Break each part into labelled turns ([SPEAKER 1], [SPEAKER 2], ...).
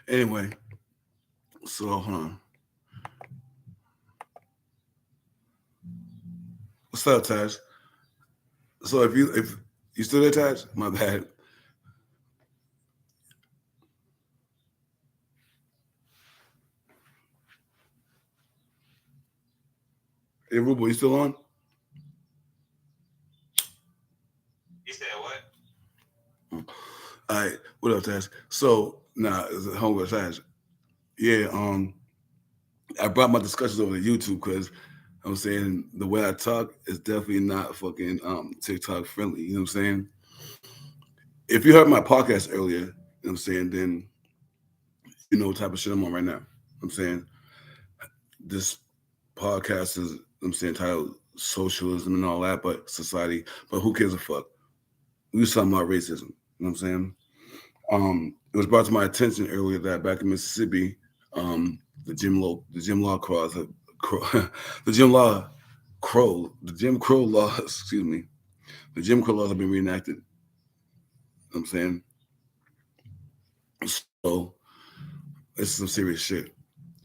[SPEAKER 1] Anyway, so hold on. What's up, Taj? So if you still there, Taj? My bad. Hey, Rubo, you still on?
[SPEAKER 2] You said what?
[SPEAKER 1] All right. What up, Taj? So it's a homegirl Taj. Yeah. I brought my discussions over to YouTube because I'm saying the way I talk is definitely not fucking TikTok friendly. You know what I'm saying? If you heard my podcast earlier, you know what I'm saying, then you know what type of shit I'm on right now. I'm saying this podcast is I'm saying titled socialism and all that, but society. But who gives a fuck? We was talking about racism. You know what I'm saying? It was brought to my attention earlier that back in Mississippi, the Jim Law Crows, the Jim Law Crow, the Jim Crow laws, excuse me, the Jim Crow laws have been reenacted. You know what I'm saying? So this is some serious shit.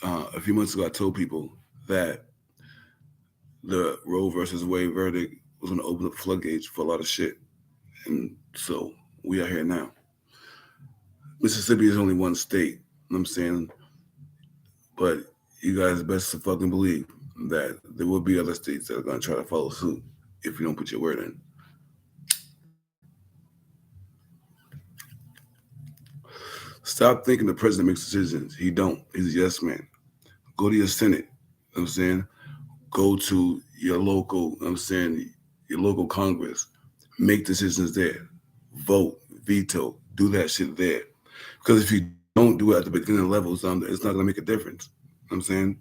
[SPEAKER 1] A few months ago, I told people that the Roe versus Wade verdict was going to open up floodgates for a lot of shit, and so we are here now. Mississippi is only one state. You know what I'm saying, but you guys best to fucking believe that there will be other states that are going to try to follow suit if you don't put your word in. Stop thinking the president makes decisions. He don't. He's a yes man. Go to your Senate. You know what I'm saying? Go to your local, you know what I'm saying, your local Congress. Make decisions there. Vote, veto, do that shit there. Because if you don't do it at the beginning levels, it's not going to make a difference. You know what I'm saying?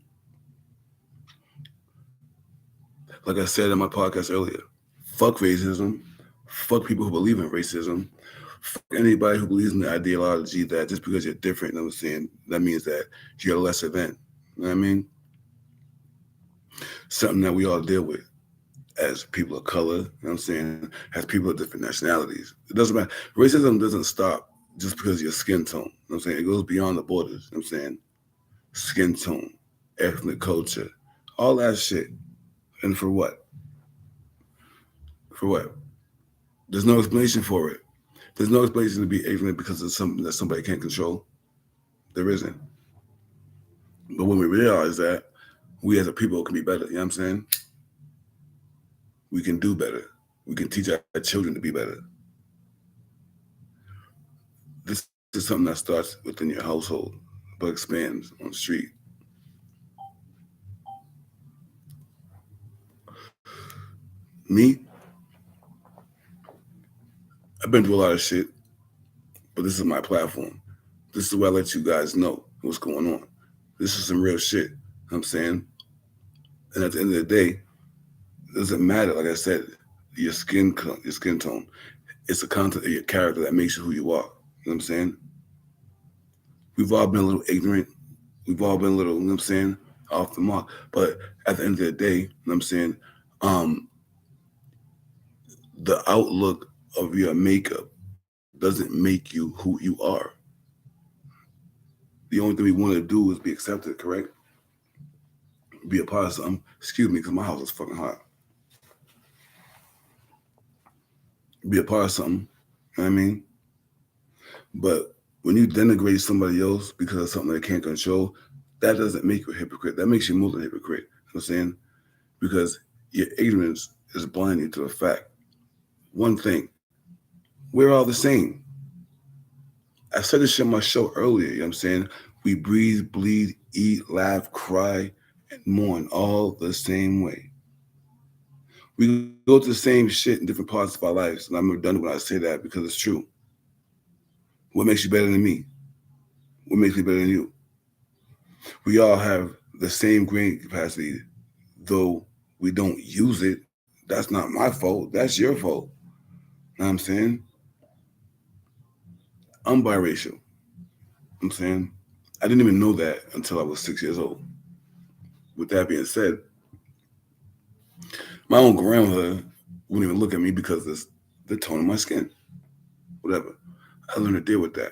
[SPEAKER 1] Like I said in my podcast earlier, fuck racism, fuck people who believe in racism, fuck anybody who believes in the ideology that just because you're different, you know what I'm saying, that means that you're lesser than. You know what I mean? Something that we all deal with as people of color, you know what I'm saying, as people of different nationalities. It doesn't matter. Racism doesn't stop just because of your skin tone. You know what I'm saying? It goes beyond the borders. You know what I'm saying? Skin tone, ethnic culture, all that shit. And for what? For what? There's no explanation for it. There's no explanation to be ignorant because of something that somebody can't control. There isn't. But when we realize that, we as a people can be better. You know what I'm saying? We can do better. We can teach our children to be better. This is something that starts within your household, but expands on the street. Me, I've been through a lot of shit, but this is my platform. This is where I let you guys know what's going on. This is some real shit. You know what I'm saying? And at the end of the day, it doesn't matter. Like I said, your skin tone. It's the content of your character that makes you who you are. You know what I'm saying? We've all been a little ignorant. We've all been a little, you know what I'm saying, off the mark. But at the end of the day, you know what I'm saying, um, the outlook of your makeup doesn't make you who you are. The only thing we want to do is be accepted, correct? Be a part of something. Excuse me, because my house is fucking hot. Be a part of something. You know what I mean? But when you denigrate somebody else because of something they can't control, that doesn't make you a hypocrite. That makes you more than a hypocrite. You know what I'm saying? Because your ignorance is blinding to the fact. One thing, we're all the same. I said this shit on my show earlier, you know what I'm saying? We breathe, bleed, eat, laugh, cry, and mourn all the same way. We go through the same shit in different parts of our lives. And I'm redundant when I say that because it's true. What makes you better than me? What makes me better than you? We all have the same brain capacity, though we don't use it. That's not my fault. That's your fault. You know what I'm saying? I'm biracial. You know what I'm saying? I didn't even know that until I was 6 years old. With that being said, my own grandmother wouldn't even look at me because of the tone of my skin. Whatever. I learned to deal with that. You know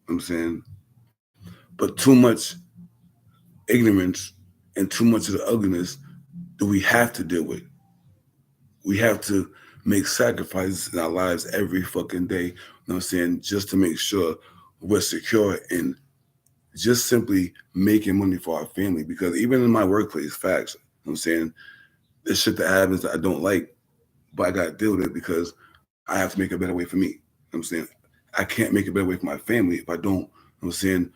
[SPEAKER 1] what I'm saying? But too much ignorance and too much of the ugliness that we have to deal with. We have to make sacrifices in our lives every fucking day, you know what I'm saying, just to make sure we're secure and just simply making money for our family. Because even in my workplace, facts, you know what I'm saying, there's shit that happens that I don't like, but I gotta deal with it because I have to make a better way for me. You know what I'm saying? I can't make a better way for my family if I don't, you know what I'm saying,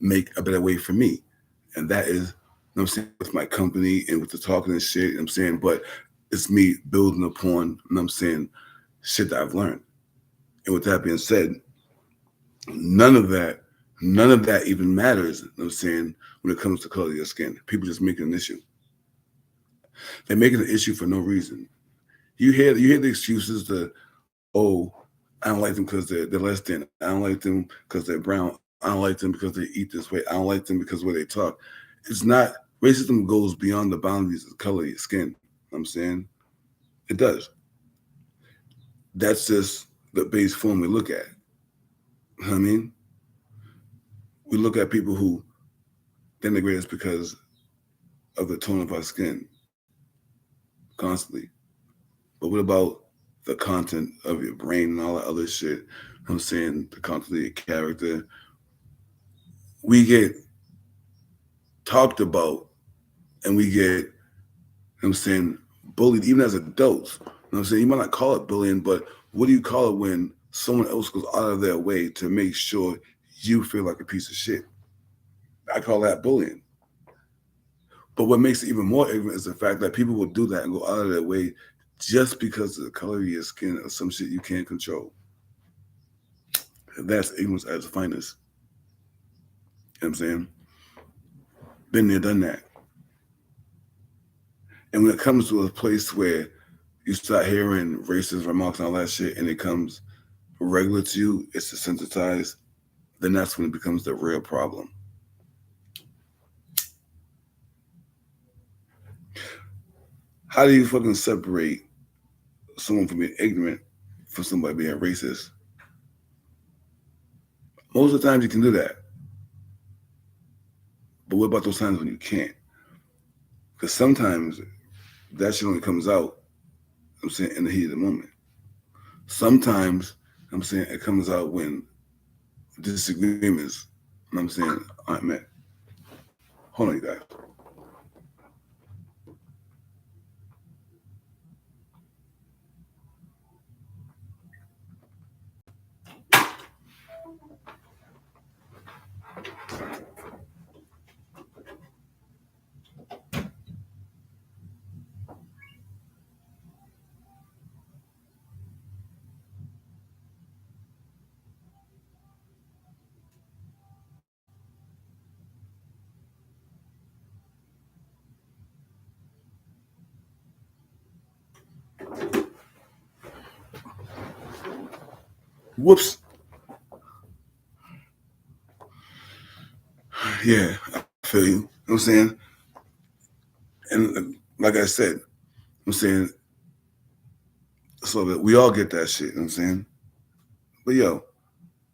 [SPEAKER 1] make a better way for me. And that is, you know what I'm saying, with my company and with the talking and shit, you know what I'm saying, but it's me building upon, you know what I'm saying, shit that I've learned. And with that being said, none of that, none of that even matters, you know what I'm saying, when it comes to color of your skin. People just make it an issue. They make it an issue for no reason. You hear the excuses that, oh, I don't like them because they're less than. I don't like them because they're brown. I don't like them because they eat this way. I don't like them because of the way they talk. It's not, racism goes beyond the boundaries of the color of your skin. You know what I'm saying? It does. That's just the base form we look at. You know what I mean? We look at people who denigrate us because of the tone of our skin constantly. But what about the content of your brain and all that other shit? You know what I'm saying? The content of your character. We get talked about and we get, you know what I'm saying, bullied even as adults. You know what I'm saying? You might not call it bullying, but what do you call it when someone else goes out of their way to make sure you feel like a piece of shit? I call that bullying. But what makes it even more ignorant is the fact that people will do that and go out of their way just because of the color of your skin or some shit you can't control. That's ignorance at its finest. You know what I'm saying? Been there, done that. And when it comes to a place where you start hearing racist remarks and all that shit and it comes regular to you, it's desensitized, then that's when it becomes the real problem. How do you fucking separate someone from being ignorant from somebody being racist? Most of the times you can do that. But what about those times when you can't? Because sometimes that shit only comes out, I'm saying, in the heat of the moment. Sometimes, I'm saying, it comes out when disagreements, I'm saying, aren't met. Hold on, you guys. Whoops. Yeah, I feel you. You know what I'm saying? And like I said, I'm saying, so that we all get that shit, you know what I'm saying? But yo,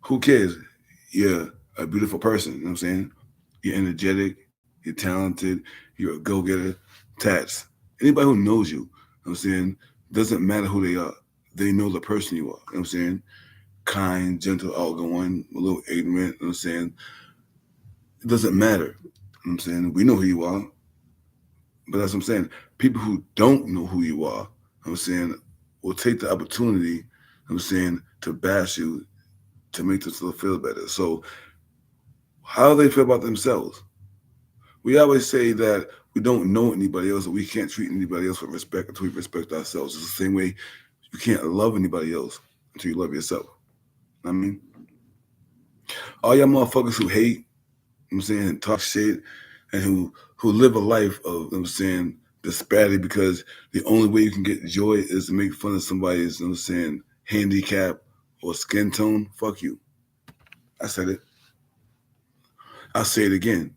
[SPEAKER 1] who cares? You're a beautiful person, you know what I'm saying? You're energetic, you're talented, you're a go-getter, tats. Anybody who knows you, know what I'm saying, doesn't matter who they are. They know the person you are, you know what I'm saying? Kind, gentle, outgoing, a little ignorant, you know what I'm saying? It doesn't matter. You know what I'm saying? We know who you are. But that's what I'm saying. People who don't know who you are, you know what I'm saying, will take the opportunity, you know what I'm saying, to bash you to make themselves feel better. So how do they feel about themselves? We always say that we don't know anybody else, or we can't treat anybody else with respect until we respect ourselves. It's the same way you can't love anybody else until you love yourself. I mean, all y'all motherfuckers who hate, you know what I'm saying, and talk shit, and who live a life of, you know what I'm saying, disparity because the only way you can get joy is to make fun of somebody's, you know what I'm saying, handicap or skin tone. Fuck you. I said it. I'll say it again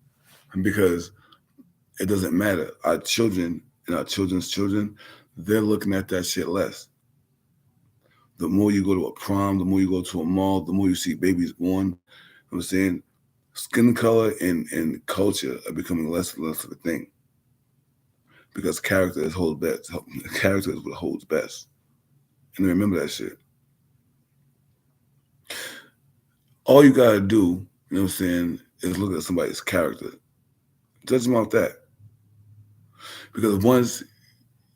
[SPEAKER 1] because it doesn't matter. Our children and our children's children, they're looking at that shit less. The more you go to a prom, the more you go to a mall, the more you see babies born. You know what I'm saying, Skin color and culture are becoming less and less of a thing because character is hold best. Character is what holds best, and remember that shit. All you gotta do, you know what I'm saying, is look at somebody's character. Judge them off that. Because once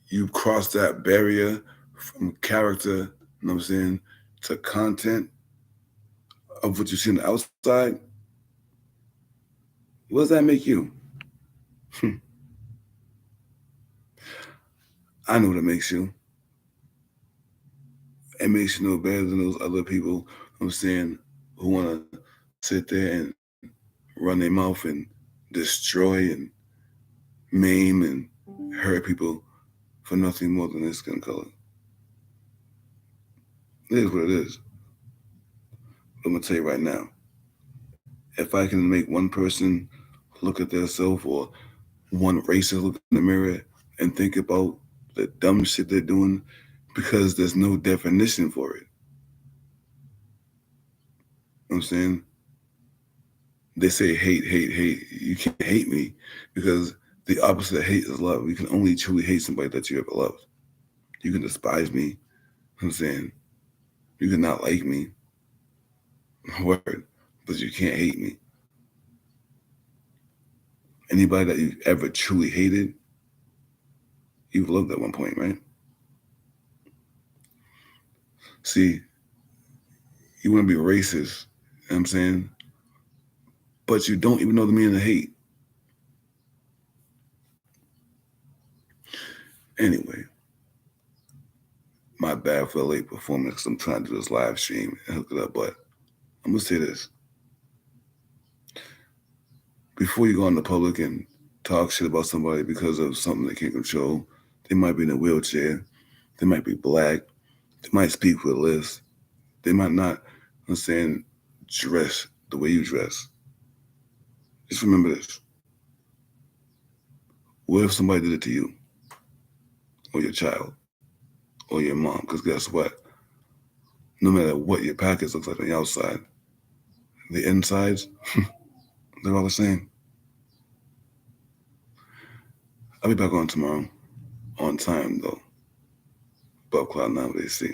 [SPEAKER 1] you cross that barrier from character, you know what I'm saying, to content of what you see on the outside, what does that make you? I know what it makes you. It makes you no better than those other people, you know what I'm saying, who want to sit there and run their mouth and destroy and maim and hurt people for nothing more than their skin color. It is what it is. But I'm going to tell you right now, if I can make one person look at themselves or one racist look in the mirror and think about the dumb shit they're doing because there's no definition for it. You know what I'm saying? They say hate, hate, hate. You can't hate me because the opposite of hate is love. You can only truly hate somebody that you ever loved. You can despise me. You know what I'm saying? You can not like me. Word. But you can't hate me. Anybody that you've ever truly hated, you've loved at one point, right? See, you want to be racist, you know what I'm saying? But you don't even know the meaning of hate. Anyway, my bad for a late performance because I'm trying to do this live stream and hook it up. But I'm going to say this. Before you go in the public and talk shit about somebody because of something they can't control, they might be in a wheelchair, they might be black, they might speak with a list, they might not, I'm saying, dress the way you dress. Just remember this. What if somebody did it to you? Or your child? Or your mom? Because guess what? No matter what your package looks like on the outside, the insides, they're all the same. I'll be back on tomorrow. On time, though. Above Cloud 9 WYT A.